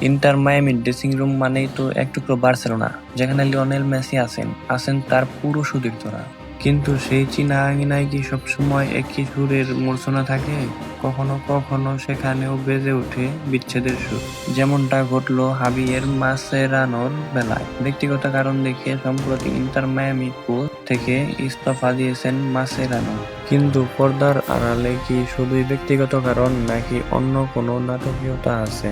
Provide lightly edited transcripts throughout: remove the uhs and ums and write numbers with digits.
Inter মায়ামির dressing room মানেই তো এক টুকরো বার্সেলোনা, যেখানে লিওনেল মেসি আছেন তার পুরো সুদীর্ঘরা। কিন্তু সেই চীনা আঙিনায় কি সবসময় একই সুরের মূর্ছনা থাকে? কখনো কখনো সেখানেও বেজে ওঠে বিচ্ছেদের সুর, যেমনটা ঘটলো হাবিয়ের মাসেরানোর বেলায়। ব্যক্তিগত কারণ দেখিয়ে সম্প্রতি ইন্টার মায়ামি কোচ থেকে ইস্তফা দিয়েছেন মাসেরানো। কিন্তু পর্দার আড়ালে কি শুধুই ব্যক্তিগত কারণ, নাকি অন্য কোনো নাটকীয়তা আছে?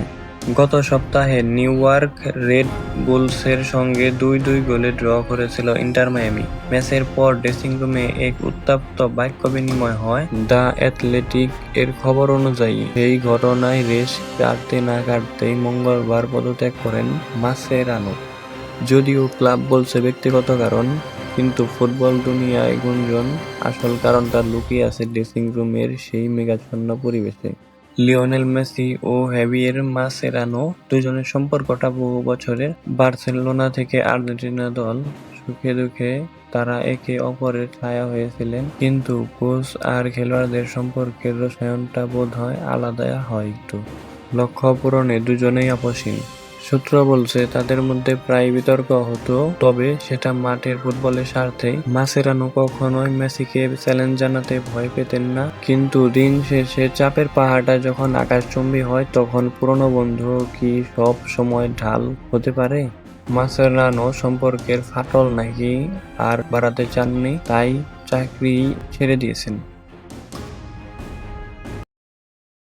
গত সপ্তাহে নিউইয়র্ক রেড বুলসের সঙ্গে 2-2 গোলে ড্র করেছিল ইন্টার মায়ামি। ম্যাচের পর ড্রেসিং রুমে এক উত্তপ্ত বাক্য বিনিময় হয়। দ্য অ্যাথলেটিক এর খবর অনুযায়ী সেই ঘটনায় রেশ কাটতে না কাটতেই মঙ্গলবার পদত্যাগ করেন মাসেরানো। যদিও ক্লাব বলছে ব্যক্তিগত কারণ, কিন্তু ফুটবল দুনিয়ায় গুঞ্জন আসল কারণটা লুকিয়ে আছে ড্রেসিং রুমের সেই মেঘাচ্ছন্ন পরিবেশে। লিওনেল মেসি ও হাবিয়ের মাসেরানো দুজনের সম্পর্কটা বহু বছরের। বার্সেলোনা থেকে আর্জেন্টিনা দল, সুখে দুঃখে তারা একে অপরের ছায়া হয়েছিলেন। কিন্তু কোচ আর খেলোয়াড়দের সম্পর্কের রসায়নটা বোধহয় আলাদা হয় একটু। লক্ষ্য পূরণে দুজনেই আপসহীন। সূত্র বলছে তাদের মধ্যে প্রায় বিতর্ক হতো, তবে সেটা মাঠের ফুটবলের স্বার্থেই। মাসেরানো কখনোই মেসিকে চ্যালেঞ্জ জানাতে ভয় পেতেন না, কিন্তু দিন শেষে চাপের পাহাড়টা যখন আকাশচুম্বী হয়, তখন পুরনো বন্ধু কি সব সময় ঢাল হতে পারে? মাসেরানো সম্পর্কের ফাটল নাকি আর বাড়াতে চাননি, তাই চাকরি ছেড়ে দিয়েছেন।